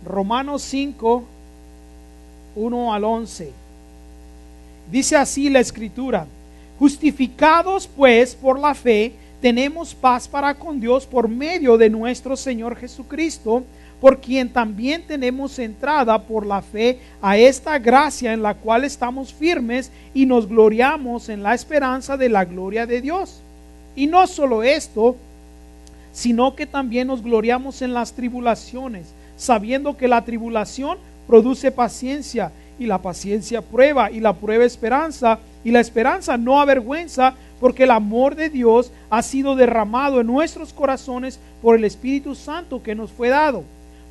Romanos 5, 1 al 11. Dice así la Escritura: justificados pues por la fe, tenemos paz para con Dios por medio de nuestro Señor Jesucristo, por quien también tenemos entrada por la fe a esta gracia en la cual estamos firmes y nos gloriamos en la esperanza de la gloria de Dios. Y no solo esto, sino que también nos gloriamos en las tribulaciones, sabiendo que la tribulación produce paciencia, y la paciencia prueba, y la prueba esperanza, y la esperanza no avergüenza, porque el amor de Dios ha sido derramado en nuestros corazones por el Espíritu Santo que nos fue dado.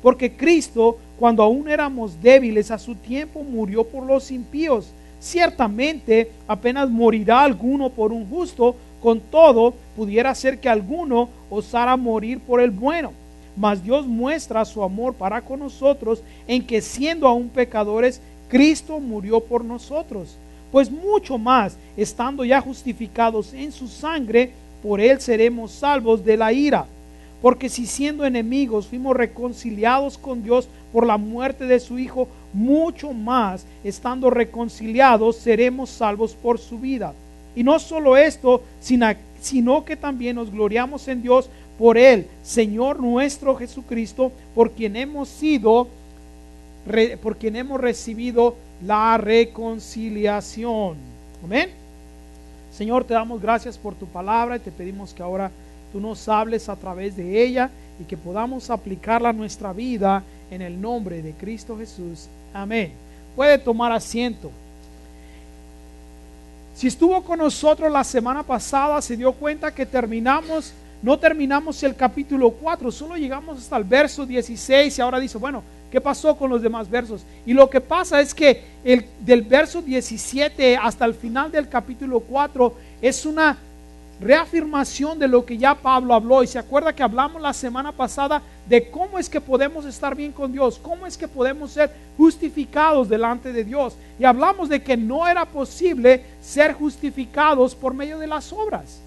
Porque Cristo, cuando aún éramos débiles, a su tiempo murió por los impíos. Ciertamente apenas morirá alguno por un justo, con todo pudiera ser que alguno osara morir por el bueno. Mas Dios muestra su amor para con nosotros en que, siendo aún pecadores, Cristo murió por nosotros. Pues mucho más, estando ya justificados en su sangre, por él seremos salvos de la ira. Porque si siendo enemigos fuimos reconciliados con Dios por la muerte de su Hijo, mucho más, estando reconciliados, seremos salvos por su vida. Y no solo esto, sino que también nos gloriamos en Dios por él, Señor nuestro Jesucristo, por quien hemos recibido la reconciliación. Amén. Señor, te damos gracias por tu palabra y te pedimos que ahora tú nos hables a través de ella y que podamos aplicarla a nuestra vida en el nombre de Cristo Jesús. Amén. Puede tomar asiento. Si estuvo con nosotros la semana pasada, se dio cuenta que no terminamos el capítulo 4, solo llegamos hasta el verso 16 y ahora dice, bueno, ¿qué pasó con los demás versos? Y lo que pasa es que del verso 17 hasta el final del capítulo 4 es una reafirmación de lo que ya Pablo habló. Y se acuerda que hablamos la semana pasada de cómo es que podemos estar bien con Dios, cómo es que podemos ser justificados delante de Dios. Y hablamos de que no era posible ser justificados por medio de las obras.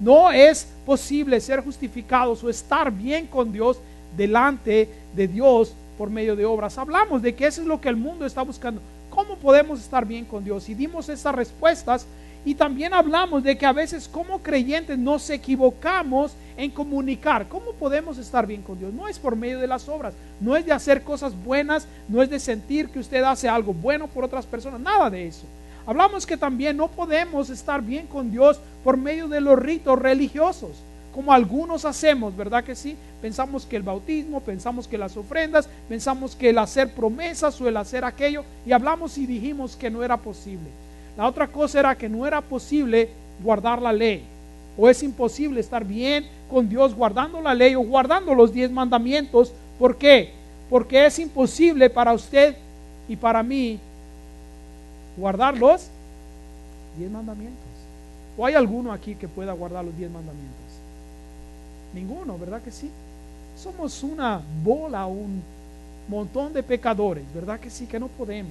No es posible ser justificados o estar bien con Dios delante de Dios por medio de obras. Hablamos de que eso es lo que el mundo está buscando. ¿Cómo podemos estar bien con Dios? Y dimos esas respuestas. Y también hablamos de que a veces como creyentes nos equivocamos en comunicar. ¿Cómo podemos estar bien con Dios? No es por medio de las obras, no es de hacer cosas buenas, no es de sentir que usted hace algo bueno por otras personas, nada de eso. Hablamos que también no podemos estar bien con Dios por medio de los ritos religiosos, como algunos hacemos, ¿verdad que sí? Pensamos que el bautismo, pensamos que las ofrendas, pensamos que el hacer promesas o el hacer aquello, y hablamos y dijimos que no era posible. La otra cosa era que no era posible guardar la ley, o es imposible estar bien con Dios guardando la ley o guardando los 10 mandamientos. ¿Por qué? Porque es imposible para usted y para mí guardar los 10 mandamientos. ¿O hay alguno aquí que pueda guardar los 10 mandamientos? Ninguno, ¿verdad que sí? Somos una bola, un montón de pecadores, ¿verdad que sí? Que no podemos.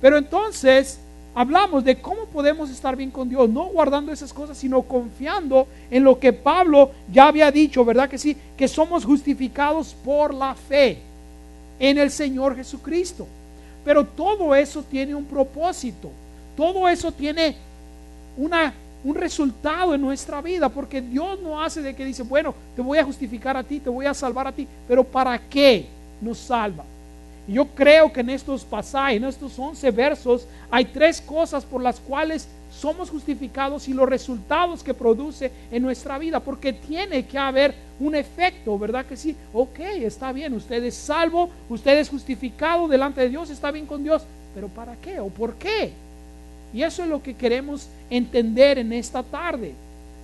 Pero entonces hablamos de cómo podemos estar bien con Dios, no guardando esas cosas, sino confiando en lo que Pablo ya había dicho, ¿verdad que sí? Que somos justificados por la fe en el Señor Jesucristo. Pero todo eso tiene un propósito, todo eso tiene un resultado en nuestra vida, porque Dios no hace de que dice, bueno, te voy a justificar a ti, te voy a salvar a ti, pero ¿para qué nos salva? Y yo creo que en estos pasajes, en estos 11 versos, hay 3 cosas por las cuales somos justificados y los resultados que produce en nuestra vida, porque tiene que haber un efecto, ¿verdad que sí? Ok, está bien, usted es salvo, usted es justificado delante de Dios, está bien con Dios, pero ¿para qué o por qué? Y eso es lo que queremos entender en esta tarde.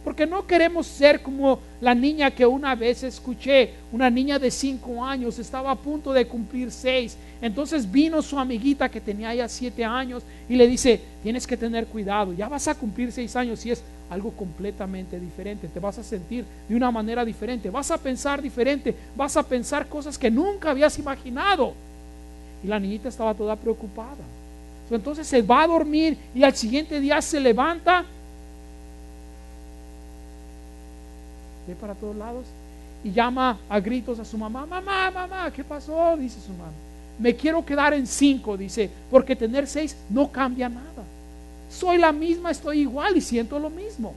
Porque no queremos ser como la niña que una vez escuché, una niña de 5 años, estaba a punto de cumplir 6. Entonces vino su amiguita que tenía ya 7 años y le dice, tienes que tener cuidado, ya vas a cumplir 6 años y es algo completamente diferente, te vas a sentir de una manera diferente, vas a pensar diferente, vas a pensar cosas que nunca habías imaginado. Y la niñita estaba toda preocupada. Entonces se va a dormir y al siguiente día se levanta, ve para todos lados y llama a gritos a su mamá. Mamá, mamá, ¿qué pasó? Dice su mamá. Me quiero quedar en 5, dice, porque tener 6 no cambia nada. Soy la misma, estoy igual y siento lo mismo.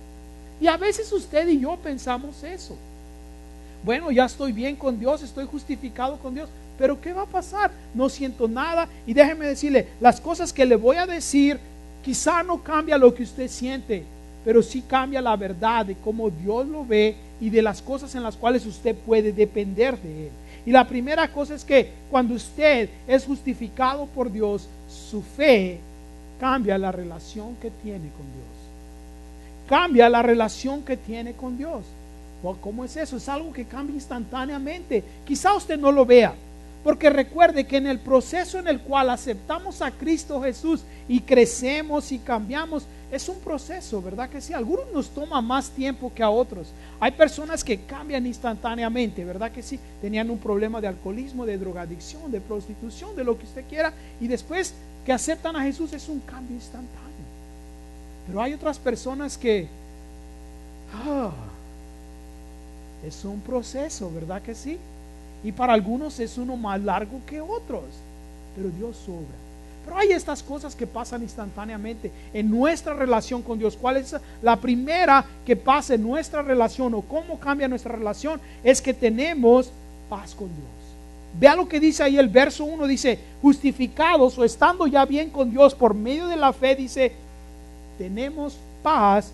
Y a veces usted y yo pensamos eso. Bueno, ya estoy bien con Dios, estoy justificado con Dios, pero ¿qué va a pasar? No siento nada. Y déjeme decirle, las cosas que le voy a decir quizá no cambia lo que usted siente, pero sí cambia la verdad de cómo Dios lo ve y de las cosas en las cuales usted puede depender de Él. Y la primera cosa es que cuando usted es justificado por Dios, su fe cambia la relación que tiene con Dios. Cambia la relación que tiene con Dios. ¿Cómo es eso? Es algo que cambia instantáneamente. Quizá usted no lo vea, porque recuerde que en el proceso en el cual aceptamos a Cristo Jesús y crecemos y cambiamos, es un proceso, ¿verdad que sí? A algunos nos toma más tiempo que a otros. Hay personas que cambian instantáneamente, ¿verdad que sí? Tenían un problema de alcoholismo, de drogadicción, de prostitución, de lo que usted quiera, y después que aceptan a Jesús es un cambio instantáneo. Pero hay otras personas que es un proceso, ¿verdad que sí? Y para algunos es uno más largo que otros, pero Dios obra. Pero hay estas cosas que pasan instantáneamente en nuestra relación con Dios. ¿Cuál es la primera que pasa en nuestra relación o cómo cambia nuestra relación? Es que tenemos paz con Dios. Vea lo que dice ahí el verso 1, dice, justificados o estando ya bien con Dios por medio de la fe, dice, tenemos paz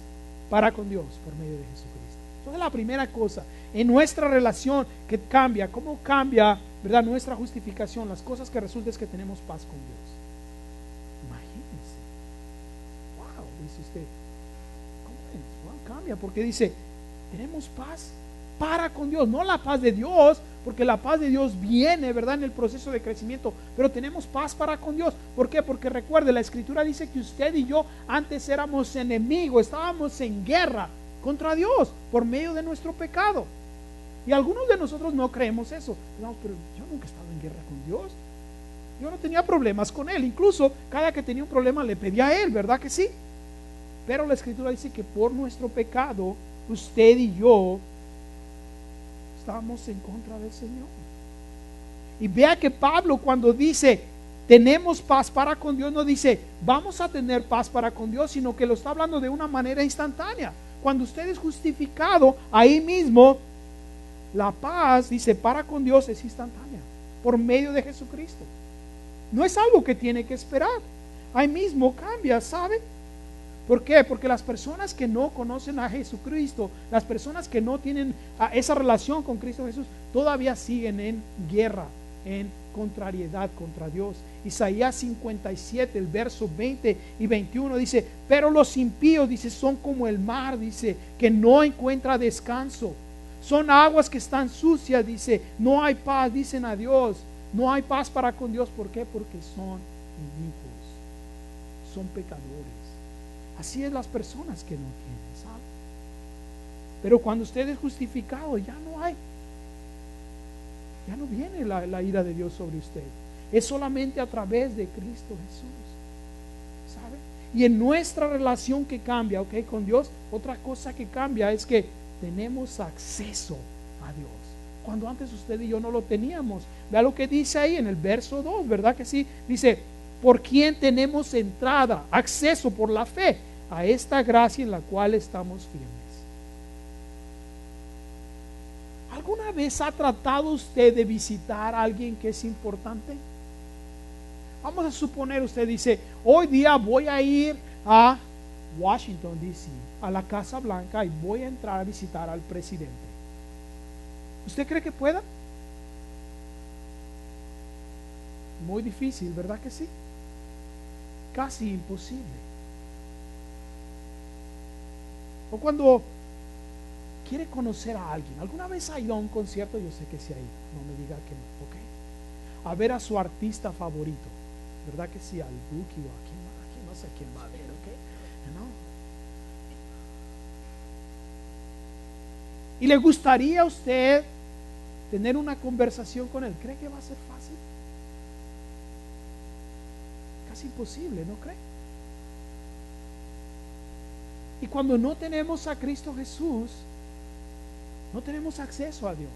para con Dios por medio de Jesucristo. Entonces la primera cosa en nuestra relación que cambia, ¿cómo cambia, verdad, nuestra justificación? Las cosas que resulta es que tenemos paz con Dios. Imagínense. Wow, dice usted, ¿cómo es? Wow, cambia, porque dice, tenemos paz para con Dios, no la paz de Dios, porque la paz de Dios viene, ¿verdad?, en el proceso de crecimiento, pero tenemos paz para con Dios. ¿Por qué? Porque recuerde, la Escritura dice que usted y yo antes éramos enemigos, estábamos en guerra contra Dios por medio de nuestro pecado. Y algunos de nosotros no creemos eso. No, pero yo nunca he estado en guerra con Dios. Yo no tenía problemas con Él. Incluso cada que tenía un problema le pedía a Él, ¿verdad que sí? Pero la Escritura dice que por nuestro pecado, usted y yo estábamos en contra del Señor. Y vea que Pablo cuando dice tenemos paz para con Dios, no dice vamos a tener paz para con Dios, sino que lo está hablando de una manera instantánea. Cuando usted es justificado, ahí mismo la paz, dice, para con Dios es instantánea, por medio de Jesucristo. No es algo que tiene que esperar. Ahí mismo cambia, ¿sabe? ¿Por qué? Porque las personas que no conocen a Jesucristo, las personas que no tienen esa relación con Cristo Jesús, todavía siguen en guerra, en contrariedad contra Dios. Isaías 57, el verso 20 y 21 dice, pero los impíos, dice, son como el mar, dice, que no encuentra descanso. Son aguas que están sucias, dice, no hay paz, dicen a Dios, no hay paz para con Dios. ¿Por qué? Porque son inicuos, son pecadores. Así es las personas que no tienen, ¿sabe? Pero cuando usted es justificado, ya no viene la ira de Dios sobre usted. Es solamente a través de Cristo Jesús, ¿sabe? Y en nuestra relación que cambia, ¿ok?, con Dios, otra cosa que cambia es que tenemos acceso a Dios, cuando antes usted y yo no lo teníamos. Vea lo que dice ahí en el verso 2, ¿verdad que sí? Dice, por quien tenemos entrada, acceso por la fe a esta gracia en la cual estamos firmes. ¿Alguna vez ha tratado usted de visitar a alguien que es importante? Vamos a suponer, usted dice, hoy día voy a ir a Washington, D.C., a la Casa Blanca, y voy a entrar a visitar al presidente. ¿Usted cree que pueda? Muy difícil, ¿verdad que sí? Casi imposible. O cuando quiere conocer a alguien, ¿alguna vez ha ido a un concierto? Yo sé que sí ha ido, no me diga que no, ¿ok? A ver a su artista favorito, ¿verdad que sí? Al Buki o a quién no sé quién va a ver, ¿ok? ¿No? ¿Y le gustaría a usted tener una conversación con él? ¿Cree que va a ser fácil? Casi imposible, ¿no cree? Y cuando no tenemos a Cristo Jesús, No tenemos acceso a Dios.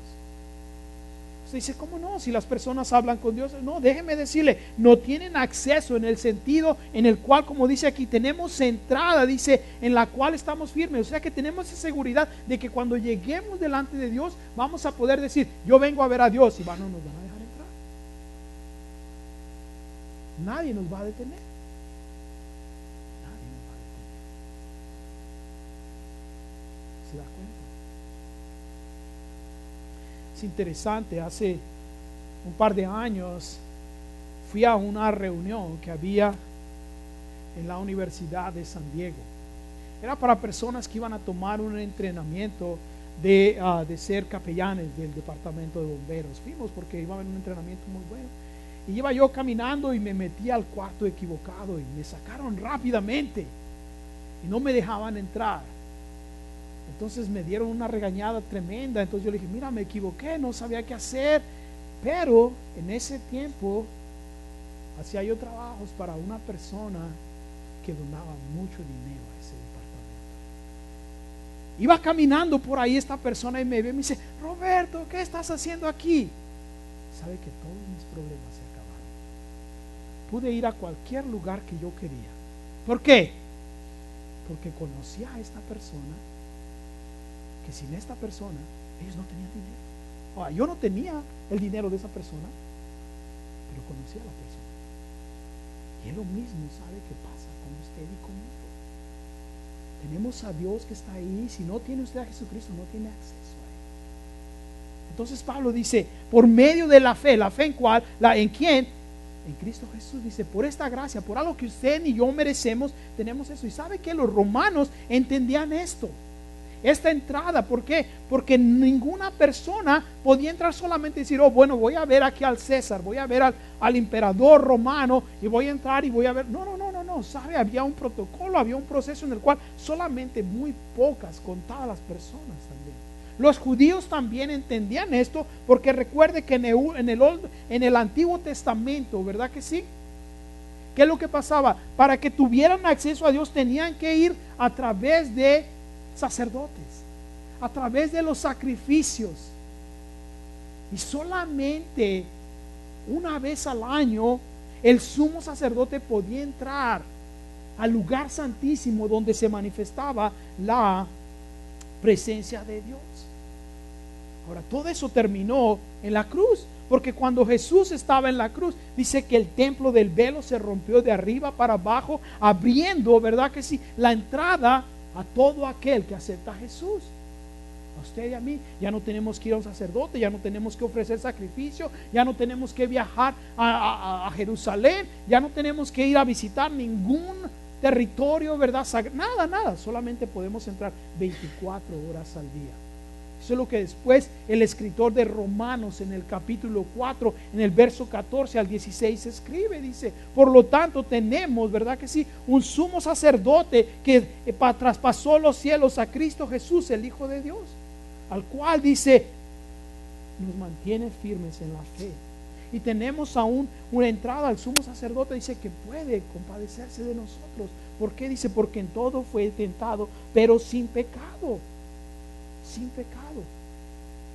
Usted dice, ¿cómo no? Si las personas hablan con Dios. No, déjeme decirle, no tienen acceso en el sentido en el cual, como dice aquí, tenemos entrada, dice, en la cual estamos firmes. O sea que tenemos esa seguridad de que cuando lleguemos delante de Dios, vamos a poder decir, yo vengo a ver a Dios, y no nos van a dejar entrar. Nadie nos va a detener. Nadie nos va a detener. ¿Se da cuenta? Es interesante, hace un par de años fui a una reunión que había en la Universidad de San Diego. Era para personas que iban a tomar un entrenamiento de ser capellanes del departamento de bomberos. Fuimos porque iba a haber un entrenamiento muy bueno. Y iba yo caminando y me metí al cuarto equivocado y me sacaron rápidamente y no me dejaban entrar. Entonces me dieron una regañada tremenda. Entonces yo le dije, mira, me equivoqué, no sabía qué hacer. Pero en ese tiempo hacía yo trabajos para una persona que donaba mucho dinero a ese departamento. Iba caminando por ahí esta persona y me ve y me dice, Roberto, ¿qué estás haciendo aquí? Sabe que todos mis problemas se acabaron. Pude ir a cualquier lugar que yo quería. ¿Por qué? Porque conocía a esta persona, que sin esta persona ellos no tenían dinero. Ahora, yo no tenía el dinero de esa persona, pero conocía a la persona. Y él lo mismo sabe que pasa con usted y conmigo. Tenemos a Dios que está ahí. Si no tiene usted a Jesucristo, no tiene acceso a Él. Entonces Pablo dice, por medio de la fe en cuál, ¿en quién? En Cristo Jesús. Dice, por esta gracia, por algo que usted ni yo merecemos, tenemos eso. Y sabe que los romanos entendían esto. Esta entrada, ¿por qué? Porque ninguna persona podía entrar solamente y decir, oh, bueno, voy a ver aquí al César, voy a ver al emperador romano y voy a entrar y voy a ver. No, ¿sabe? Había un protocolo, había un proceso en el cual solamente muy pocas, contadas las personas también. Los judíos también entendían esto, porque recuerde que en el Antiguo Testamento, ¿verdad que sí? ¿Qué es lo que pasaba? Para que tuvieran acceso a Dios tenían que ir a través de sacerdotes, a través de los sacrificios, y solamente una vez al año el sumo sacerdote podía entrar al lugar santísimo donde se manifestaba la presencia de Dios. Ahora, todo eso terminó en la cruz, porque cuando Jesús estaba en la cruz, dice que el templo del velo se rompió de arriba para abajo, abriendo, ¿verdad que sí?, la entrada a todo aquel que acepta a Jesús. A usted y a mí. Ya no tenemos que ir a un sacerdote, ya no tenemos que ofrecer sacrificio, ya no tenemos que viajar a Jerusalén, ya no tenemos que ir a visitar ningún territorio, ¿verdad? Nada, solamente podemos entrar 24 horas al día. Eso es lo que después el escritor de Romanos en el capítulo 4, en el verso 14 al 16 escribe, dice, por lo tanto tenemos, ¿verdad que sí?, un sumo sacerdote que traspasó los cielos, a Cristo Jesús, el Hijo de Dios, al cual dice, nos mantiene firmes en la fe. Y tenemos aún una entrada al sumo sacerdote, dice, que puede compadecerse de nosotros. ¿Por qué? Dice, porque en todo fue tentado, pero sin pecado. Sin pecado.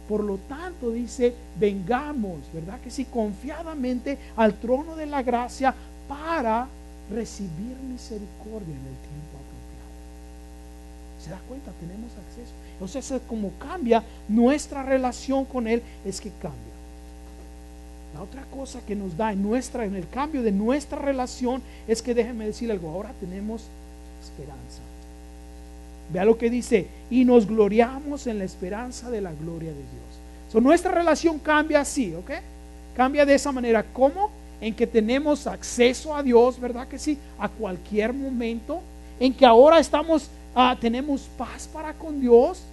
Por lo tanto, dice, vengamos, ¿verdad que sí?, confiadamente al trono de la gracia para recibir misericordia en el tiempo apropiado. ¿Se da cuenta? Tenemos acceso. Entonces, es como cambia nuestra relación con Él, es que cambia. La otra cosa que nos da en el cambio de nuestra relación es que, déjenme decir algo, ahora tenemos esperanza. Vea lo que dice, y nos gloriamos en la esperanza de la gloria de Dios. Nuestra relación cambia así, ¿ok? Cambia de esa manera. ¿Cómo? En que tenemos acceso a Dios, ¿verdad que sí?, a cualquier momento. En que ahora tenemos paz para con Dios.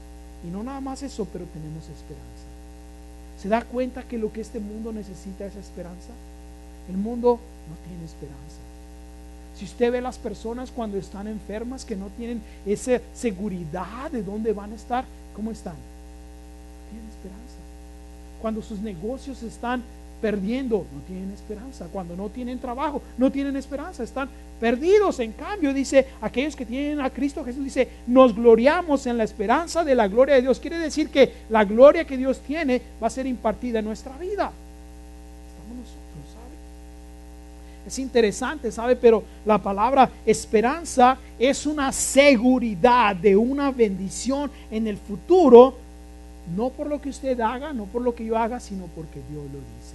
Y no nada más eso, pero tenemos esperanza. ¿Se da cuenta que lo que este mundo necesita es esperanza? El mundo no tiene esperanza. Si usted ve las personas cuando están enfermas, que no tienen esa seguridad de dónde van a estar, ¿cómo están? No tienen esperanza. Cuando sus negocios están perdiendo, no tienen esperanza. Cuando no tienen trabajo, no tienen esperanza, están perdidos. En cambio, dice, aquellos que tienen a Cristo Jesús, dice, nos gloriamos en la esperanza de la gloria de Dios. Quiere decir que la gloria que Dios tiene va a ser impartida en nuestra vida. Estamos nosotros, ¿sabe? Es interesante, ¿sabe? Pero la palabra esperanza es una seguridad de una bendición en el futuro, no por lo que usted haga, no por lo que yo haga, sino porque Dios lo dice.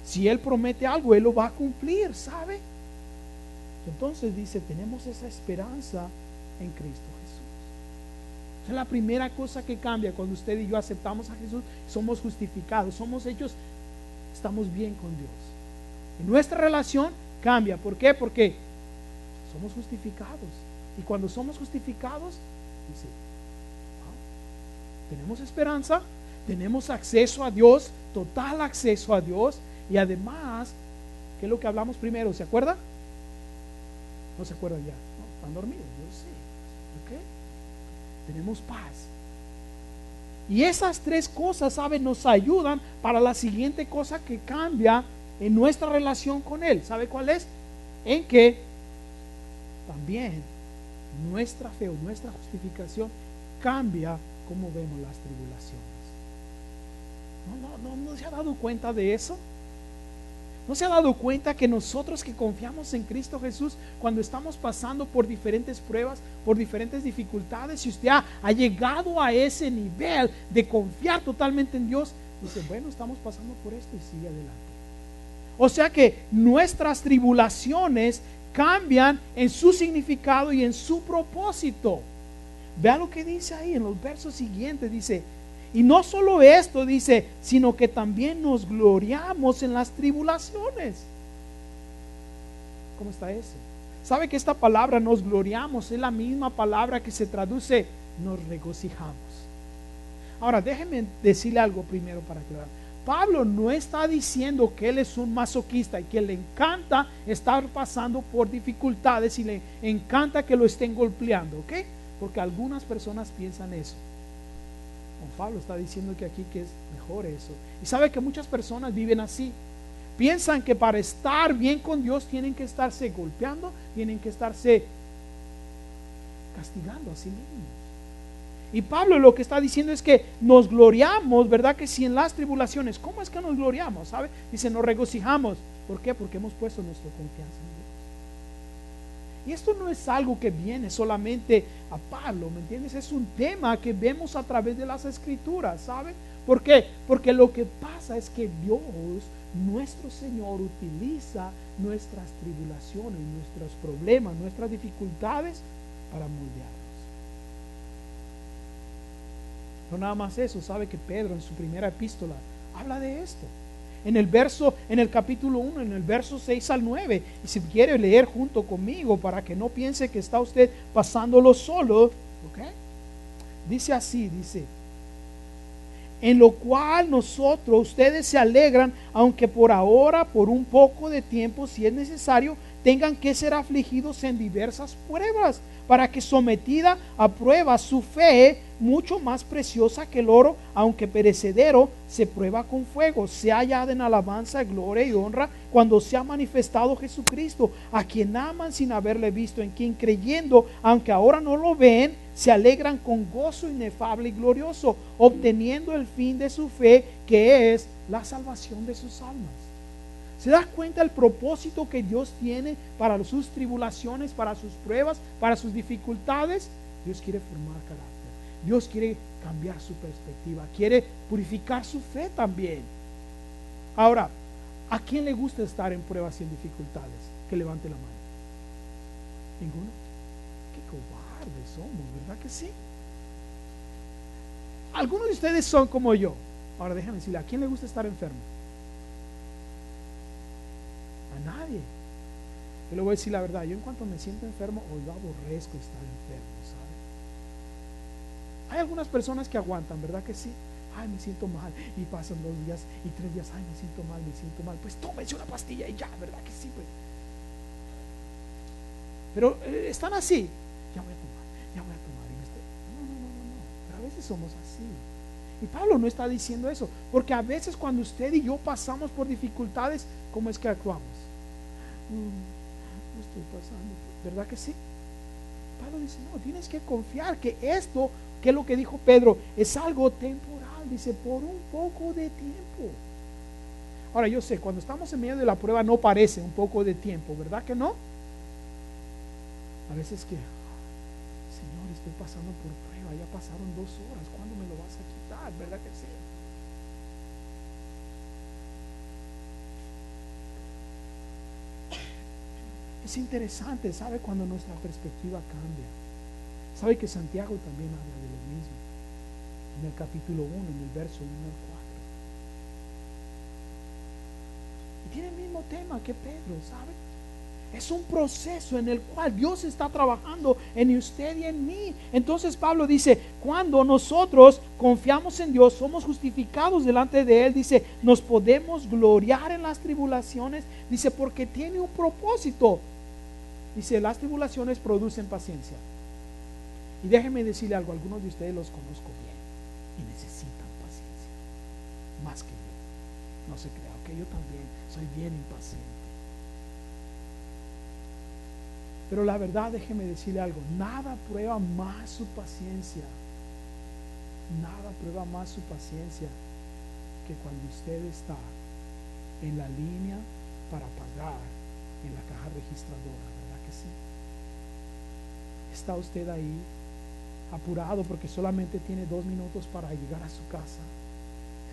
Si Él promete algo, Él lo va a cumplir, ¿sabe? Entonces dice, tenemos esa esperanza en Cristo Jesús. Esa es la primera cosa que cambia cuando usted y yo aceptamos a Jesús. Somos justificados, somos hechos, estamos bien con Dios. Y nuestra relación cambia. ¿Por qué? Porque somos justificados. Y cuando somos justificados, dice, tenemos esperanza, tenemos acceso a Dios, total acceso a Dios. Y además, ¿qué es lo que hablamos primero? ¿Se acuerda? No se acuerdan ya, ¿no? Están dormidos, yo sé. ¿Ok? Tenemos paz. Y esas tres cosas, ¿sabe? Nos ayudan para la siguiente cosa que cambia en nuestra relación con Él. ¿Sabe cuál es? En que también nuestra fe o nuestra justificación cambia cómo vemos las tribulaciones. ¿No se ha dado cuenta de eso? ¿No se ha dado cuenta que nosotros que confiamos en Cristo Jesús, cuando estamos pasando por diferentes pruebas, por diferentes dificultades, si usted ha llegado a ese nivel de confiar totalmente en Dios, dice, bueno, estamos pasando por esto y sigue adelante. O sea que nuestras tribulaciones cambian en su significado y en su propósito. Vea lo que dice ahí en los versos siguientes, dice, y no solo esto, dice, sino que también nos gloriamos en las tribulaciones. ¿Cómo está eso? ¿Sabe que esta palabra nos gloriamos es la misma palabra que se traduce nos regocijamos? Ahora, déjeme decirle algo primero para aclarar. Pablo no está diciendo que él es un masoquista y que le encanta estar pasando por dificultades y le encanta que lo estén golpeando, ¿ok? Porque algunas personas piensan eso. Pablo está diciendo que aquí que es mejor eso. Y sabe que muchas personas viven así. Piensan que para estar bien con Dios tienen que estarse golpeando, tienen que estarse castigando a sí mismos. Y Pablo lo que está diciendo es que nos gloriamos, ¿verdad? Que si en las tribulaciones, ¿cómo es que nos gloriamos? ¿Sabe? Dice, nos regocijamos. ¿Por qué? Porque hemos puesto nuestra confianza en Dios. Y esto no es algo que viene solamente a Pablo, ¿me entiendes? Es un tema que vemos a través de las Escrituras, ¿sabe? ¿Por qué? Porque lo que pasa es que Dios, nuestro Señor, utiliza nuestras tribulaciones, nuestros problemas, nuestras dificultades para moldearnos. No nada más eso, ¿sabe que Pedro en su primera epístola habla de esto? En el capítulo 1, en el verso 6 al 9. Y si quiere leer junto conmigo para que no piense que está usted pasándolo solo, ¿ok? Dice así, dice, en lo cual ustedes se alegran, aunque por ahora, por un poco de tiempo, si es necesario, tengan que ser afligidos en diversas pruebas, para que sometida a prueba su fe, mucho más preciosa que el oro, aunque perecedero, se prueba con fuego, sea hallada en alabanza, gloria y honra cuando se ha manifestado Jesucristo, a quien aman sin haberle visto, en quien creyendo, aunque ahora no lo ven, se alegran con gozo inefable y glorioso, obteniendo el fin de su fe, que es la salvación de sus almas. ¿Se da cuenta el propósito que Dios tiene para sus tribulaciones, para sus pruebas, para sus dificultades? Dios quiere formar carácter. Dios quiere cambiar su perspectiva. Quiere purificar su fe también. Ahora, ¿a quién le gusta estar en pruebas y en dificultades? Que levante la mano. ¿Ninguno? Qué cobardes somos, ¿verdad que sí? Algunos de ustedes son como yo. Ahora déjenme decirle, ¿a quién le gusta estar enfermo? A nadie. Yo le voy a decir la verdad, yo en cuanto me siento enfermo, yo aborrezco estar enfermo, ¿sabe? Hay algunas personas que aguantan, ¿verdad que sí? Ay, me siento mal, y pasan 2 días y 3 días, ay, me siento mal, pues tómense una pastilla y ya, ¿verdad que sí? Pues. Pero están así, ya voy a tomar, no, pero a veces somos así. Y Pablo no está diciendo eso, porque a veces cuando usted y yo pasamos por dificultades, ¿cómo es que actuamos? No estoy pasando, ¿verdad que sí? Pablo dice, no, tienes que confiar que esto, que es lo que dijo Pedro, es algo temporal, dice, por un poco de tiempo. Ahora yo sé, cuando estamos en medio de la prueba no parece un poco de tiempo, ¿verdad que no? A veces que, Señor, estoy pasando por prueba, ya pasaron 2 horas, ¿cuándo me lo vas a quitar? ¿Verdad que sí? Es interesante, ¿sabe? Cuando nuestra perspectiva cambia. ¿Sabe que Santiago también habla de lo mismo? En el capítulo 1, en el verso 1 al 4. Y tiene el mismo tema que Pedro, ¿sabe? Es un proceso en el cual Dios está trabajando en usted y en mí. Entonces Pablo dice, cuando nosotros confiamos en Dios, somos justificados delante de Él, dice, nos podemos gloriar en las tribulaciones, dice, porque tiene un propósito. Dice, las tribulaciones producen paciencia. Y déjenme decirle algo, algunos de ustedes los conozco bien y necesitan paciencia, más que yo. No se crea, que yo también soy bien impaciente. Pero la verdad, déjeme decirle algo, nada prueba más su paciencia. Nada prueba más su paciencia que cuando usted está en la línea para pagar en la caja registradora, ¿verdad que sí? Está usted ahí apurado porque solamente tiene 2 minutos para llegar a su casa.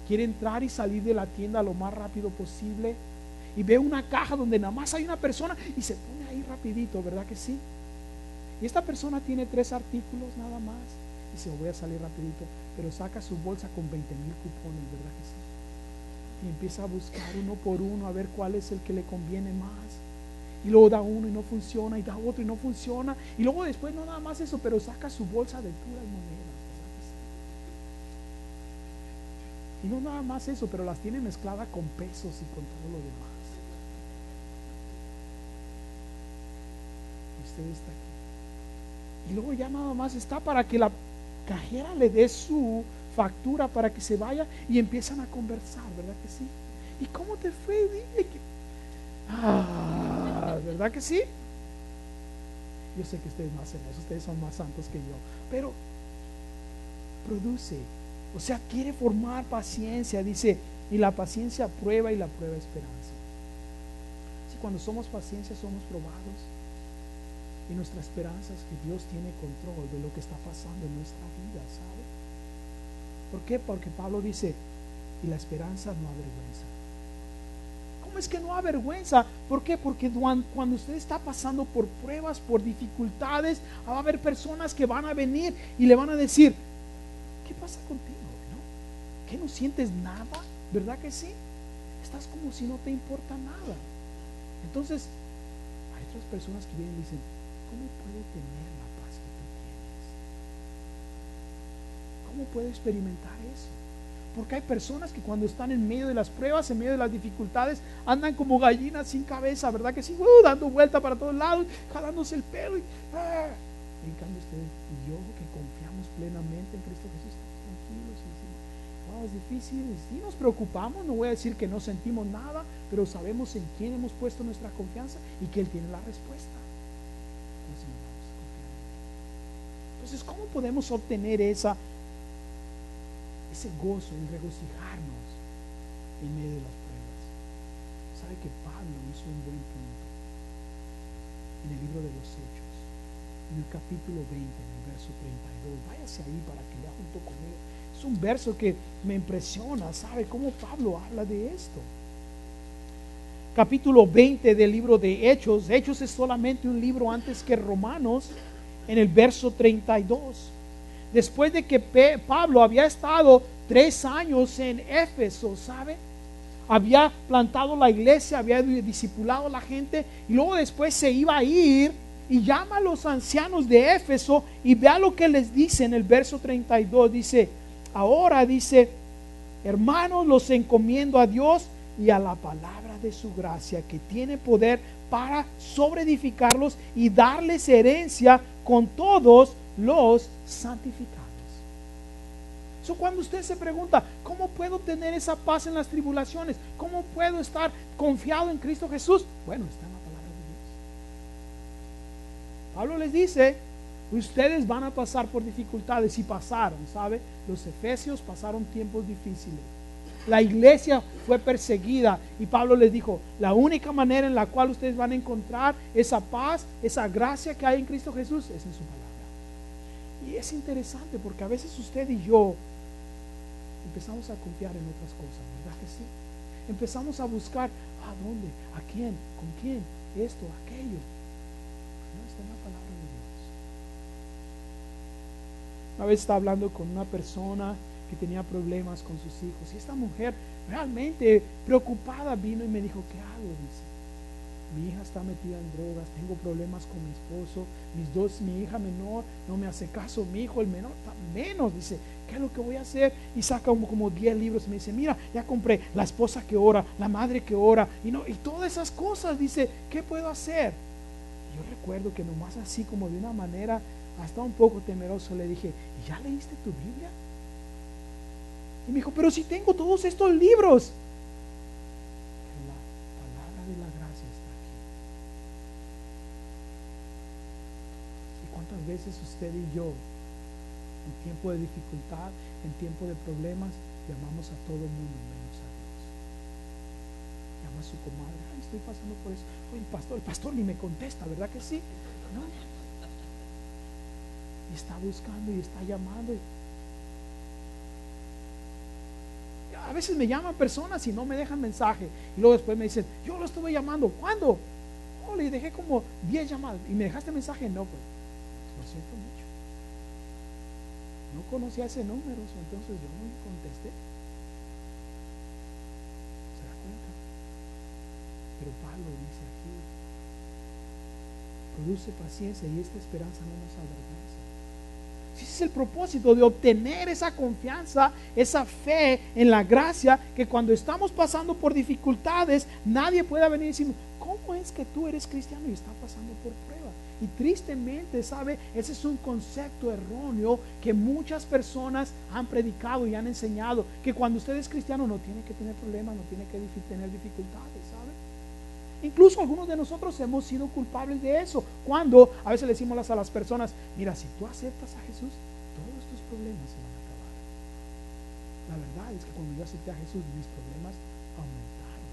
Quiere entrar y salir de la tienda lo más rápido posible. Y ve una caja donde nada más hay una persona y se pone ahí rapidito, ¿verdad que sí? Y esta persona tiene 3 artículos nada más. Y dice, voy a salir rapidito, pero saca su bolsa con 20,000 cupones, ¿verdad que sí? Y empieza a buscar uno por uno a ver cuál es el que le conviene más. Y luego da uno y no funciona, y da otro y no funciona. Y luego después no nada más eso, pero saca su bolsa de puras monedas, ¿verdad que sí? Y no nada más eso, pero las tiene mezcladas con pesos y con todo lo demás. Usted está aquí. Y luego ya nada más está para que la cajera le dé su factura para que se vaya y empiezan a conversar, ¿verdad que sí? ¿Y cómo te fue? Dime que... ¿verdad que sí? Yo sé que ustedes no hacen eso, ustedes son más santos que yo, pero produce, o sea, quiere formar paciencia, dice, y la paciencia prueba y la prueba esperanza. Si cuando somos paciencia somos probados, y nuestra esperanza es que Dios tiene control de lo que está pasando en nuestra vida, ¿sabe? ¿Por qué? Porque Pablo dice, y la esperanza no avergüenza. ¿Cómo es que no avergüenza? ¿Por qué? Porque cuando usted está pasando por pruebas, por dificultades, va a haber personas que van a venir y le van a decir, ¿qué pasa contigo? ¿No? ¿Qué no sientes nada? ¿Verdad que sí? Estás como si no te importa nada. Entonces, hay otras personas que vienen y dicen, ¿cómo puede tener la paz que tú tienes? ¿Cómo puede experimentar eso? Porque hay personas que cuando están en medio de las pruebas, en medio de las dificultades, andan como gallinas sin cabeza, ¿verdad que sí? Dando vuelta para todos lados, jalándose el pelo. En cambio ustedes y yo, que confiamos plenamente en Cristo Jesús, estamos tranquilos y decimos, es difícil, sí nos preocupamos, no voy a decir que no sentimos nada, pero sabemos en quién hemos puesto nuestra confianza y que Él tiene la respuesta. Entonces, ¿cómo podemos obtener ese gozo y regocijarnos en medio de las pruebas? Sabe que Pablo hizo un buen punto en el libro de los Hechos, en el capítulo 20, en el verso 32. Váyase ahí para que lea junto conmigo. Es un verso que me impresiona. ¿Sabe cómo Pablo habla de esto? Capítulo 20 del libro de Hechos. Hechos es solamente un libro antes que Romanos. En el verso 32, después de que Pablo había estado 3 años en Éfeso, ¿sabe? Había plantado la iglesia, había discipulado a la gente, y luego después se iba a ir y llama a los ancianos de Éfeso y vea lo que les dice en el verso 32. Dice, ahora dice, hermanos, los encomiendo a Dios y a la palabra de su gracia, que tiene poder para sobreedificarlos y darles herencia con todos los santificados. Cuando usted se pregunta, ¿cómo puedo tener esa paz en las tribulaciones? ¿Cómo puedo estar confiado en Cristo Jesús? Bueno, está en la palabra de Dios. Pablo les dice, ustedes van a pasar por dificultades, y pasaron, ¿sabe? Los efesios pasaron tiempos difíciles. La iglesia fue perseguida, y Pablo les dijo, la única manera en la cual ustedes van a encontrar esa paz, esa gracia que hay en Cristo Jesús, es en su palabra. Y es interesante porque a veces usted y yo empezamos a confiar en otras cosas, ¿verdad que sí? Empezamos a buscar, ¿a dónde? ¿A quién? ¿Con quién? Esto, aquello. No está en la palabra de Dios. Una vez estaba hablando con una persona que tenía problemas con sus hijos, y esta mujer realmente preocupada vino y me dijo, ¿qué hago? Dice, mi hija está metida en drogas, tengo problemas con mi esposo, mi hija menor no me hace caso, mi hijo el menor menos. Dice, ¿qué es lo que voy a hacer? Y saca como 10 libros y me dice, mira, ya compré la esposa que ora, la madre que ora, y todas esas cosas. Dice, ¿qué puedo hacer? Y yo recuerdo que nomás así, como de una manera hasta un poco temeroso, le dije, ¿y ya leíste tu Biblia? Y me dijo, pero si tengo todos estos libros. La palabra de la gracia está aquí. ¿Y cuántas veces usted y yo, en tiempo de dificultad, en tiempo de problemas, llamamos a todo el mundo menos a Dios? Llama a su comadre, ay, estoy pasando por eso. Oye, el pastor ni me contesta, ¿verdad que sí? ¿No? Y está buscando y está llamando. A veces me llaman personas y no me dejan mensaje, y luego después me dicen, yo lo estuve llamando. ¿Cuándo? Oh, le dejé como 10 llamadas. ¿Y me dejaste mensaje? No, pues lo siento mucho, no conocía ese número, entonces yo no le contesté. ¿Se da cuenta? Pero Pablo dice aquí, produce paciencia, y esta esperanza no nos avergüenza. Ese es el propósito, de obtener esa confianza, esa fe en la gracia, que cuando estamos pasando por dificultades, nadie pueda venir y decir, ¿cómo es que tú eres cristiano y estás pasando por prueba? Y tristemente, ¿sabe? Ese es un concepto erróneo que muchas personas han predicado y han enseñado, que cuando usted es cristiano no tiene que tener problemas, no tiene que tener dificultades, ¿sabe? Incluso algunos de nosotros hemos sido culpables de eso, cuando a veces le decimos a las personas, mira, si tú aceptas a Jesús, todos tus problemas se van a acabar. La verdad es que cuando yo acepté a Jesús, mis problemas aumentaron.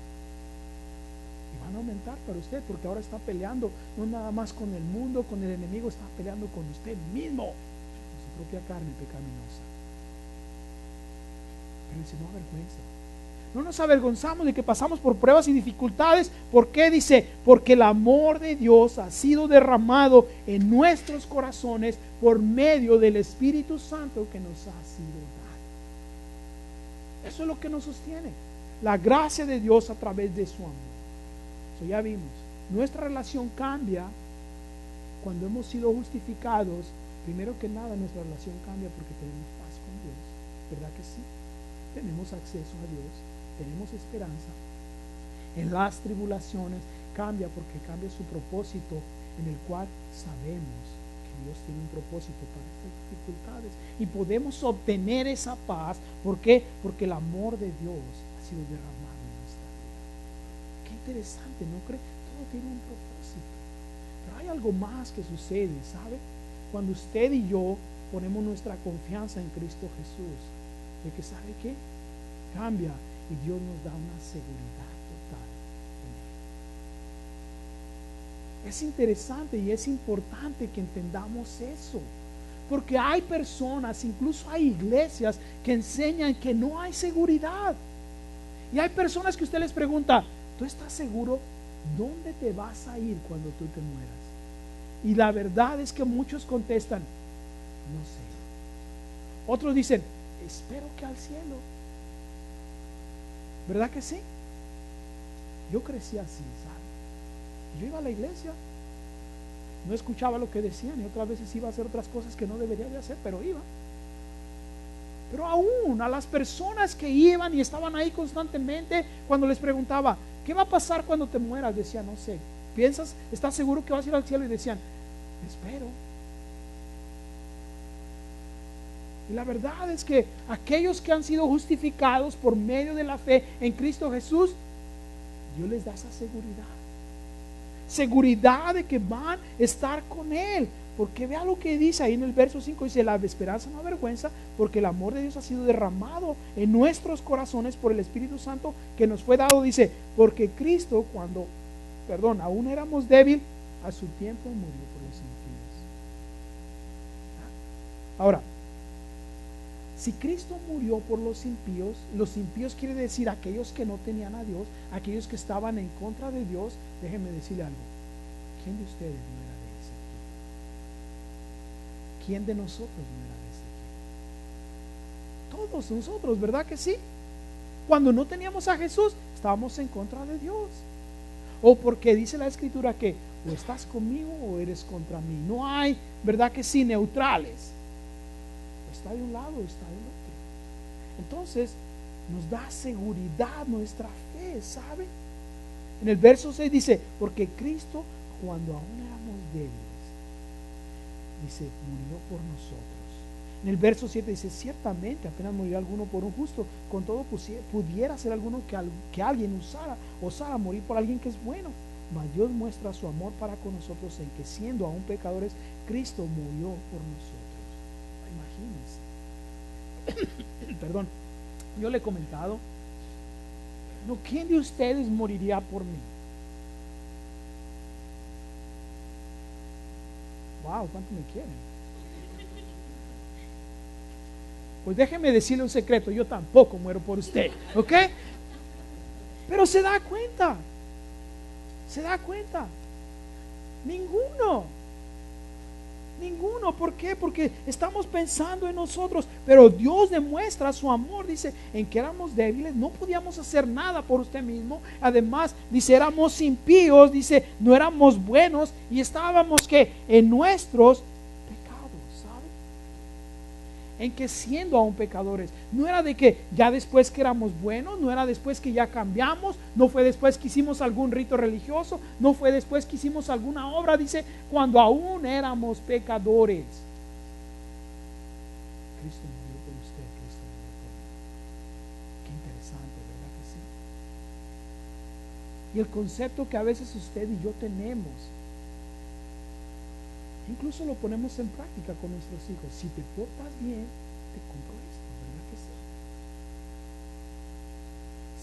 Y van a aumentar para usted, porque ahora está peleando no nada más con el mundo, con el enemigo, está peleando con usted mismo, con su propia carne pecaminosa. Pero dice, no avergüenza. No nos avergonzamos de que pasamos por pruebas y dificultades. ¿Por qué? Dice, porque el amor de Dios ha sido derramado en nuestros corazones por medio del Espíritu Santo que nos ha sido dado. Eso es lo que nos sostiene, la gracia de Dios a través de su amor. Eso ya vimos. Nuestra relación cambia cuando hemos sido justificados. Primero que nada, nuestra relación cambia porque tenemos paz con Dios, ¿verdad que sí? Tenemos acceso a Dios, tenemos esperanza. En las tribulaciones cambia porque cambia su propósito, en el cual sabemos que Dios tiene un propósito para estas dificultades, y podemos obtener esa paz. ¿Por qué? Porque el amor de Dios ha sido derramado en nuestra vida. Qué interesante, ¿no cree? Todo tiene un propósito. Pero hay algo más que sucede, ¿sabe? Cuando usted y yo ponemos nuestra confianza en Cristo Jesús, de que, ¿sabe qué? Cambia, y Dios nos da una seguridad total en Él. Es interesante y es importante que entendamos eso, porque hay personas, incluso hay iglesias que enseñan que no hay seguridad. Y hay personas que usted les pregunta, ¿tú estás seguro? ¿Dónde te vas a ir cuando tú te mueras? Y la verdad es que muchos contestan, no sé. Otros dicen, espero que al cielo. ¿Verdad que sí? Yo crecí así, ¿sabe? Yo iba a la iglesia, no escuchaba lo que decían, y otras veces iba a hacer otras cosas que no debería de hacer, pero iba. Pero aún a las personas que iban y estaban ahí constantemente, cuando les preguntaba, ¿qué va a pasar cuando te mueras? Decían, no sé. ¿Piensas? ¿Estás seguro que vas a ir al cielo? Y decían, espero. Y la verdad es que aquellos que han sido justificados por medio de la fe en Cristo Jesús, Dios les da esa seguridad. Seguridad de que van a estar con Él. Porque vea lo que dice ahí en el verso 5, dice: la esperanza no avergüenza, porque el amor de Dios ha sido derramado en nuestros corazones por el Espíritu Santo que nos fue dado. Dice, porque Cristo aún éramos débiles, a su tiempo murió por los impíos. Ahora, si Cristo murió por los impíos quiere decir aquellos que no tenían a Dios, aquellos que estaban en contra de Dios. Déjenme decirle algo: ¿quién de ustedes no era de ese equipo? ¿Quién de nosotros no era de ese equipo? Todos nosotros, ¿verdad que sí? Cuando no teníamos a Jesús, estábamos en contra de Dios. O porque dice la Escritura que o estás conmigo o eres contra mí. No hay, ¿verdad que sí?, neutrales. Está de un lado, está del otro. Entonces nos da seguridad nuestra fe, ¿sabe? En el verso 6 dice: porque Cristo, cuando aún éramos débiles, dice, murió por nosotros. En el verso 7 dice: ciertamente apenas morirá alguno por un justo, con todo pudiera ser alguno que alguien osara morir por alguien que es bueno. Mas Dios muestra su amor para con nosotros en que, siendo aún pecadores, Cristo murió por nosotros. Imagínense. Perdón, yo le he comentado, no, ¿quién de ustedes moriría por mí? Wow, ¿cuánto me quieren? Pues déjeme decirle un secreto: yo tampoco muero por usted, ¿ok? Pero se da cuenta, ninguno. ¿Por qué? Porque estamos pensando en nosotros. Pero Dios demuestra su amor, dice, en que éramos débiles, no podíamos hacer nada por usted mismo. Además, dice, éramos impíos, dice, no éramos buenos y estábamos que en nuestros pecados, ¿sabe? En que siendo aún pecadores, no era de que ya después que éramos buenos, no era después que ya cambiamos, no fue después que hicimos algún rito religioso, no fue después que hicimos alguna obra, dice, cuando aún éramos pecadores. Cristo murió por usted, Cristo murió por mí. Qué interesante, ¿verdad que sí? Y el concepto que a veces usted y yo tenemos, incluso lo ponemos en práctica con nuestros hijos: si te portas bien, te compro esto, ¿verdad que sí?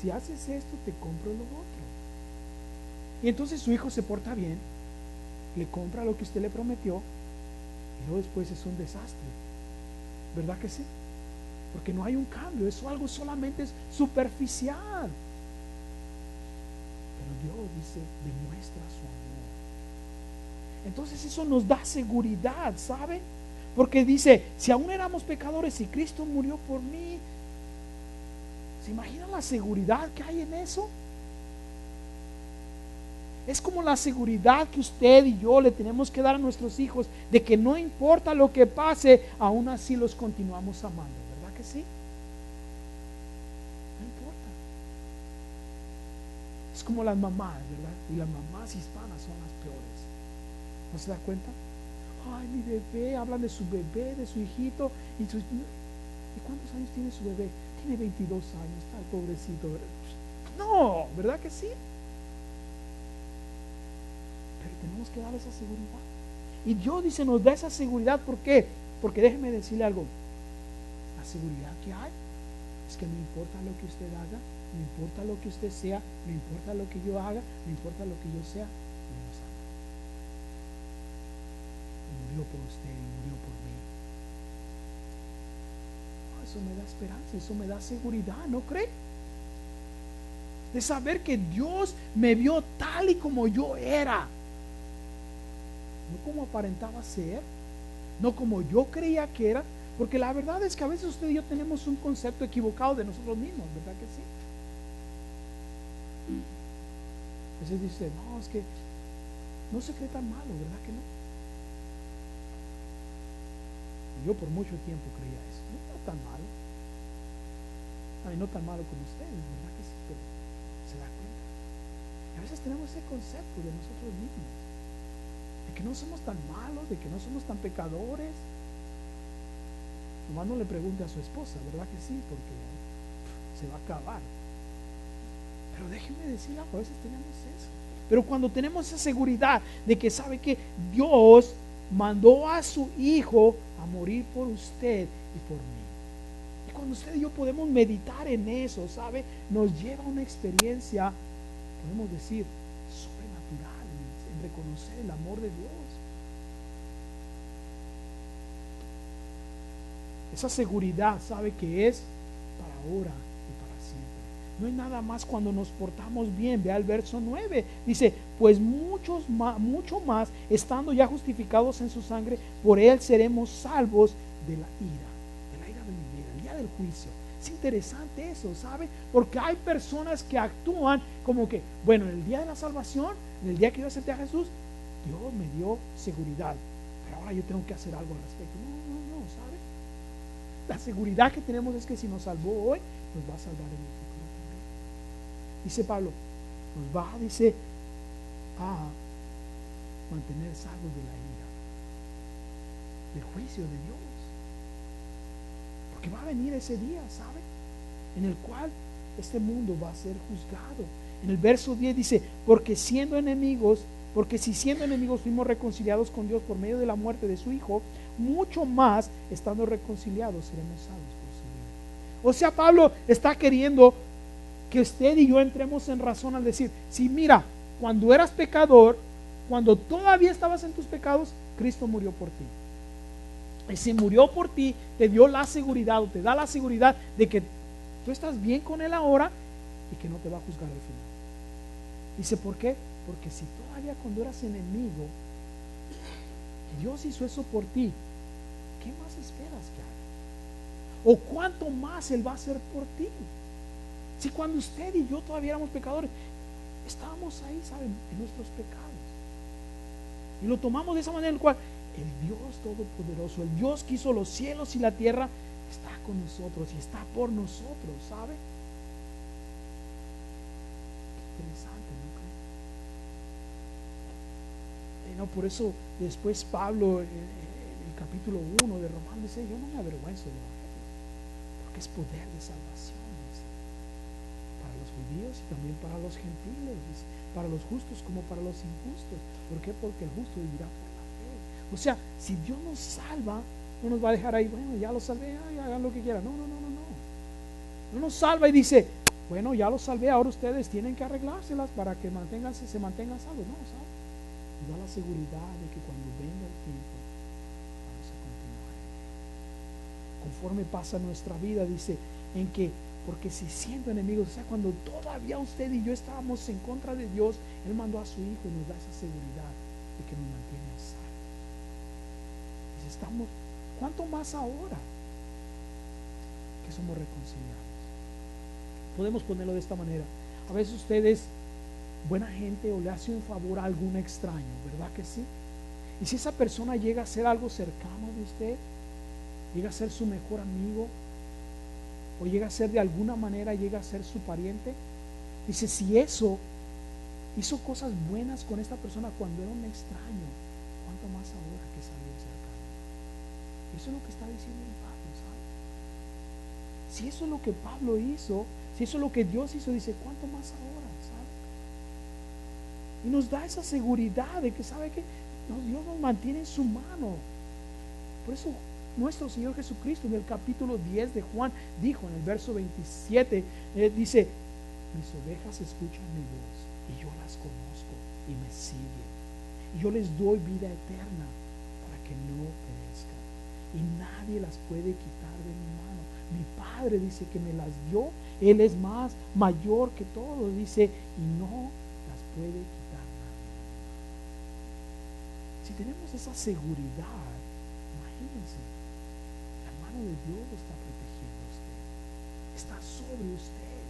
Si haces esto, te compro lo otro. Y entonces su hijo se porta bien, le compra lo que usted le prometió, y luego después es un desastre, ¿verdad que sí? Porque no hay un cambio, eso algo solamente es superficial. Pero Dios dice, demuestra su amor. Entonces eso nos da seguridad, ¿sabe? Porque dice, si aún éramos pecadores y Cristo murió por mí. ¿Se imaginan la seguridad que hay en eso? Es como la seguridad que usted y yo le tenemos que dar a nuestros hijos, de que no importa lo que pase, aún así los continuamos amando, ¿verdad que sí? No importa. Es como las mamás, ¿verdad? Y las mamás hispanas son las peores. ¿No se da cuenta? Ay, mi bebé, hablan de su bebé, de su hijito. ¿Y cuántos años tiene su bebé? Tiene 22 años, está el pobrecito. No, ¿verdad que sí? Pero tenemos que darle esa seguridad. Y Dios dice, nos da esa seguridad. ¿Por qué? Porque déjeme decirle algo. La seguridad que hay es que no importa lo que usted haga, no importa lo que usted sea, no importa lo que yo haga, no importa lo que yo sea, Dios nos ama. Murió por usted y murió por mí. Eso me da esperanza, eso me da seguridad, ¿no cree? De saber que Dios me vio tal y como yo era, no como aparentaba ser, no como yo creía que era, porque la verdad es que a veces usted y yo tenemos un concepto equivocado de nosotros mismos, ¿verdad que sí? A veces dice, no, es que no se cree tan malo, ¿verdad que no? Yo por mucho tiempo creía eso. No está tan malo. Ay, no tan malo como ustedes, ¿verdad que sí? Pero se da cuenta. Y a veces tenemos ese concepto de nosotros mismos, de que no somos tan malos, de que no somos tan pecadores. Nomás no le pregunte a su esposa, ¿verdad que sí? Porque se va a acabar. Pero déjeme decir algo, a veces tenemos eso. Pero cuando tenemos esa seguridad de que sabe que Dios mandó a su Hijo a morir por usted y por mí. Y cuando usted y yo podemos meditar en eso, ¿sabe? Nos lleva a una experiencia, podemos decir, sobrenatural, en reconocer el amor de Dios. Esa seguridad, ¿sabe que es para ahora y para siempre? No hay nada más cuando nos portamos bien. Vea el verso 9. Dice, pues mucho más, estando ya justificados en su sangre, por él seremos salvos de la ira venidera, el día del juicio. Es interesante eso, ¿sabe? Porque hay personas que actúan como que, bueno, en el día de la salvación, en el día que yo acepté a Jesús, Dios me dio seguridad, pero ahora yo tengo que hacer algo al respecto. No, ¿sabe? La seguridad que tenemos es que si nos salvó hoy, nos va a salvar en el futuro también. Dice Pablo, nos va, dice, a mantener salvos de la ira, del juicio de Dios. Porque va a venir ese día, ¿sabe? En el cual este mundo va a ser juzgado. En el verso 10 dice, porque si siendo enemigos fuimos reconciliados con Dios por medio de la muerte de su Hijo, mucho más, estando reconciliados, seremos salvos por su vida. O sea, Pablo está queriendo que usted y yo entremos en razón al decir, si mira, cuando eras pecador, cuando todavía estabas en tus pecados, Cristo murió por ti. Y si murió por ti, te dio la seguridad, o te da la seguridad de que tú estás bien con Él ahora y que no te va a juzgar al final. Dice, ¿por qué? Porque si todavía cuando eras enemigo, Dios hizo eso por ti, ¿qué más esperas que haga? ¿O cuánto más Él va a hacer por ti? Si cuando usted y yo todavía éramos pecadores, estábamos ahí, ¿saben? En nuestros pecados. Y lo tomamos de esa manera en la cual el Dios Todopoderoso, el Dios que hizo los cielos y la tierra, está con nosotros y está por nosotros, ¿sabe? Qué interesante, ¿no cree? No, por eso después Pablo, en el capítulo 1 de Romanos, dice, yo no me avergüenzo del Evangelio, porque es poder de salvación, dice, para los judíos y también para los gentiles, dice, para los justos como para los injustos. ¿Por qué? Porque el justo vivirá por la fe. O sea, si Dios nos salva, no nos va a dejar ahí, bueno, ya lo salvé, hagan lo que quieran. No. No nos salva y dice, bueno, ya lo salvé, ahora ustedes tienen que arreglárselas para que se mantengan salvos. No, ¿sabe? Nos da la seguridad de que cuando venga el tiempo, vamos a continuar. Conforme pasa nuestra vida, dice, en que, porque si siendo enemigos, o sea, cuando todavía usted y yo estábamos en contra de Dios, Él mandó a su Hijo y nos da esa seguridad de que nos mantiene a salvo. Estamos, ¿cuánto más ahora que somos reconciliados? Podemos ponerlo de esta manera. A veces usted es buena gente o le hace un favor a algún extraño, ¿verdad que sí? Y si esa persona llega a ser algo cercano de usted, llega a ser su mejor amigo, o llega a ser de alguna manera, llega a ser su pariente, dice, si eso hizo cosas buenas con esta persona cuando era un extraño, ¿cuánto más ahora que salió cercano? Eso es lo que está diciendo el Pablo, ¿sabe? Si eso es lo que Pablo hizo, si eso es lo que Dios hizo, dice, ¿cuánto más ahora? ¿Sabe? Y nos da esa seguridad de que, ¿sabe qué? Dios nos mantiene en su mano. Por eso nuestro Señor Jesucristo en el capítulo 10 de Juan dijo en el verso 27, dice, mis ovejas escuchan mi voz y yo las conozco y me siguen. Y yo les doy vida eterna para que no perezcan. Y nadie las puede quitar de mi mano. Mi Padre dice que me las dio. Él es mayor que todos, dice, y no las puede quitar nadie. Si tenemos esa seguridad, imagínense, la mano de Dios está protegiendo a usted, está sobre usted.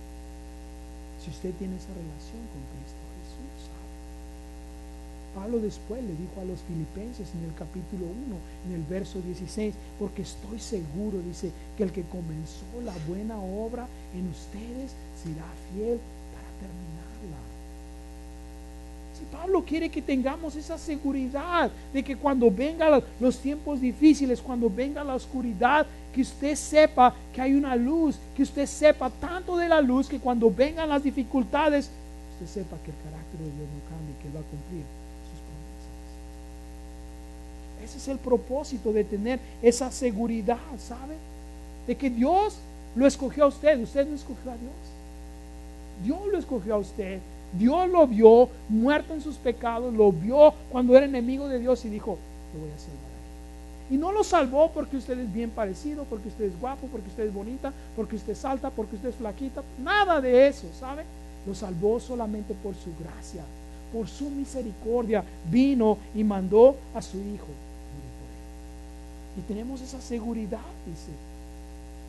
Si usted tiene esa relación con Cristo Jesús, ¿sabe? Pablo después le dijo a los filipenses en el capítulo 1, en el verso 16, porque estoy seguro, dice, que el que comenzó la buena obra en ustedes será fiel para terminarla. Si Pablo quiere que tengamos esa seguridad de que cuando vengan los tiempos difíciles, cuando venga la oscuridad, que usted sepa que hay una luz, que usted sepa tanto de la luz que cuando vengan las dificultades, usted sepa que el carácter de Dios no cambia, que Él va a cumplir sus promesas. Ese es el propósito de tener esa seguridad, ¿sabe? De que Dios lo escogió a usted, usted no escogió a Dios. Dios lo escogió a usted. Dios lo vio muerto en sus pecados, lo vio cuando era enemigo de Dios y dijo, lo voy a salvar a él. Y no lo salvó porque usted es bien parecido, porque usted es guapo, porque usted es bonita, porque usted es alta, porque usted es flaquita, nada de eso, ¿sabe? Lo salvó solamente por su gracia, por su misericordia. Vino y mandó a su Hijo morir por él. Y tenemos esa seguridad, dice.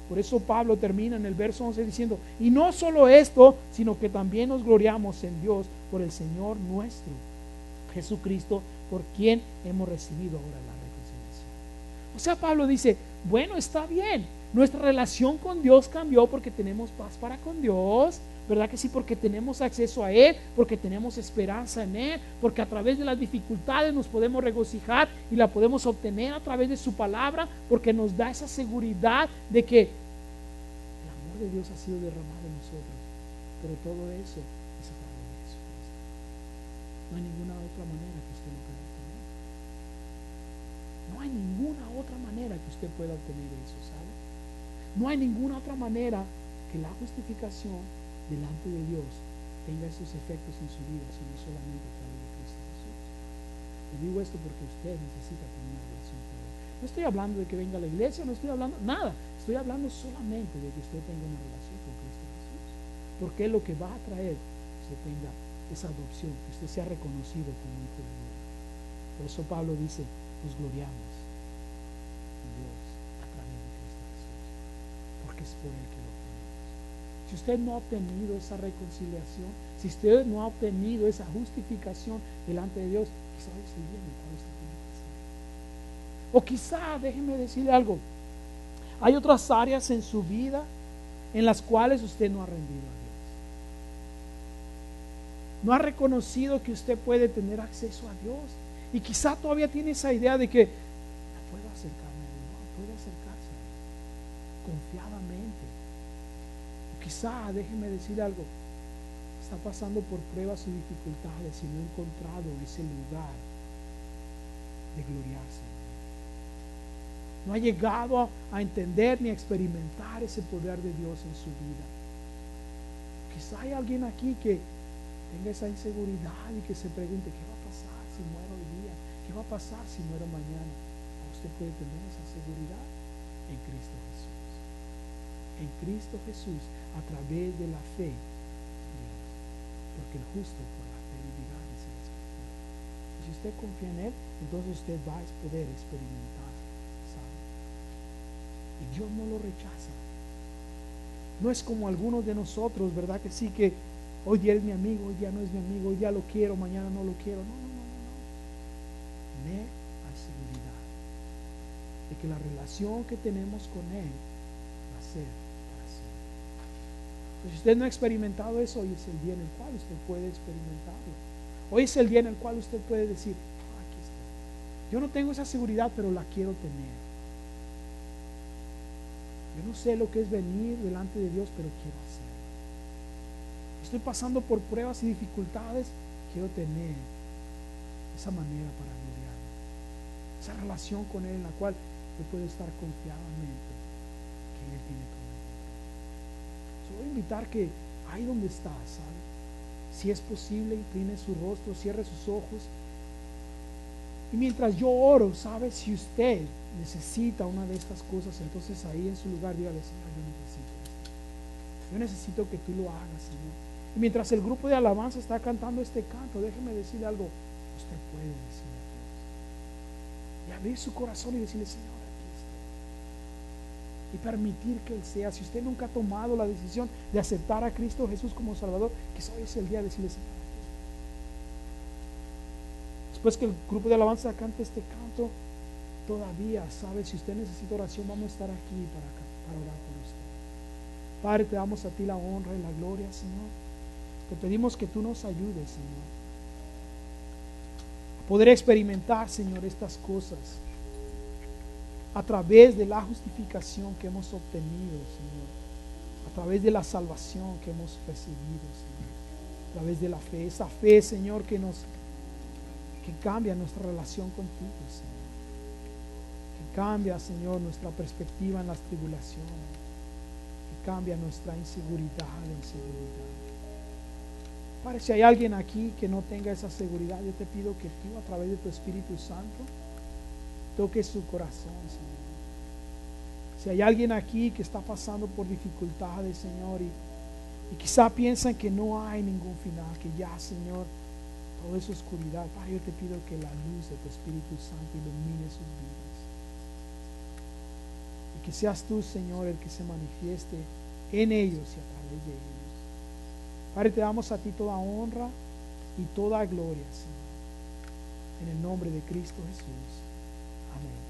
Por eso Pablo termina en el verso 11 diciendo, y no solo esto, sino que también nos gloriamos en Dios por el Señor nuestro, Jesucristo, por quien hemos recibido ahora la reconciliación. O sea, Pablo dice, bueno, está bien, nuestra relación con Dios cambió porque tenemos paz para con Dios, ¿verdad que sí? Porque tenemos acceso a Él, porque tenemos esperanza en Él, porque a través de las dificultades nos podemos regocijar y la podemos obtener a través de su palabra, porque nos da esa seguridad de que el amor de Dios ha sido derramado en nosotros. Pero todo eso es a través de Jesucristo. No hay ninguna otra manera que usted lo pueda obtener. No hay ninguna otra manera que usted pueda obtener eso, ¿sabe? No hay ninguna otra manera que la justificación delante de Dios tenga esos efectos en su vida, sino solamente a través de Cristo Jesús. Le digo esto porque usted necesita tener una relación con Él. No estoy hablando de que venga a la iglesia, no estoy hablando nada, estoy hablando solamente de que usted tenga una relación con Cristo Jesús, porque es lo que va a traer que usted tenga esa adopción, que usted sea reconocido como hijo de Dios. Por eso Pablo dice, nos gloriamos en Dios a través de Cristo Jesús, porque es por Él que lo obtenemos. Si usted no ha obtenido esa reconciliación, si usted no ha obtenido esa justificación delante de Dios, quizá es el día en el cual usted tiene que hacer. O quizá, déjeme decirle algo, hay otras áreas en su vida en las cuales usted no ha rendido a Dios. No ha reconocido que usted puede tener acceso a Dios. Y quizá todavía tiene esa idea de que no puedo acercarme a Dios. No, puede acercarse a Dios confiadamente. Quizá, déjeme decir algo, está pasando por pruebas y dificultades y no ha encontrado ese lugar de gloriarse. No ha llegado a entender ni a experimentar ese poder de Dios en su vida. Quizá hay alguien aquí que tenga esa inseguridad y que se pregunte, ¿qué va a pasar si muero hoy día? ¿Qué va a pasar si muero mañana? Usted puede tener esa seguridad en Cristo Jesús. En Cristo Jesús, a través de la fe en Dios, porque el justo por la fe vivirá, dice la Escritura. Y si usted confía en Él, entonces usted va a poder experimentar, ¿sabe? Y Dios no lo rechaza. No es como algunos de nosotros, ¿verdad que sí? Que hoy día es mi amigo, hoy día no es mi amigo, hoy día lo quiero, mañana no lo quiero. No. Tener la seguridad de que la relación que tenemos con Él va a ser. Pues si usted no ha experimentado eso, hoy es el día en el cual usted puede experimentarlo. Hoy es el día en el cual usted puede decir, aquí está. Yo no tengo esa seguridad, pero la quiero tener. Yo no sé lo que es venir delante de Dios, pero quiero hacerlo. Estoy pasando por pruebas y dificultades, quiero tener esa manera para gloriarme. Esa relación con Él en la cual yo puedo estar confiadamente que Él tiene conmigo. Voy a invitar que ahí donde está, ¿sabe? Si es posible, incline su rostro, cierre sus ojos. Y mientras yo oro, ¿sabe? Si usted necesita una de estas cosas, entonces ahí en su lugar dígale, Señor, yo necesito esto. Yo necesito que tú lo hagas, Señor. Y mientras el grupo de alabanza está cantando este canto, déjeme decirle algo. Usted puede decirle a Dios. Y abrir su corazón y decirle, Señor, y permitir que Él sea. Si usted nunca ha tomado la decisión de aceptar a Cristo Jesús como Salvador, quizá hoy es el día de decirle, Señor, después que el grupo de alabanza cante este canto, todavía, ¿sabe? Si usted necesita oración, vamos a estar aquí para orar por usted. Padre, te damos a ti la honra y la gloria, Señor. Te pedimos que tú nos ayudes, Señor. poder experimentar, Señor, estas cosas a través de la justificación que hemos obtenido, Señor, a través de la salvación que hemos recibido, Señor, a través de la fe, esa fe, Señor, que cambia nuestra relación contigo, Señor, que cambia, Señor, nuestra perspectiva en las tribulaciones, que cambia nuestra inseguridad en seguridad. Padre, si hay alguien aquí que no tenga esa seguridad, yo te pido que tú, a través de tu Espíritu Santo, toques su corazón, Señor. Si hay alguien aquí que está pasando por dificultades, Señor, y quizá piensan que no hay ningún final, que ya, Señor, todo es oscuridad, Padre, yo te pido que la luz de tu Espíritu Santo ilumine sus vidas. Y que seas tú, Señor, el que se manifieste en ellos y a través de ellos. Padre, te damos a ti toda honra y toda gloria, Señor. En el nombre de Cristo Jesús. Amén.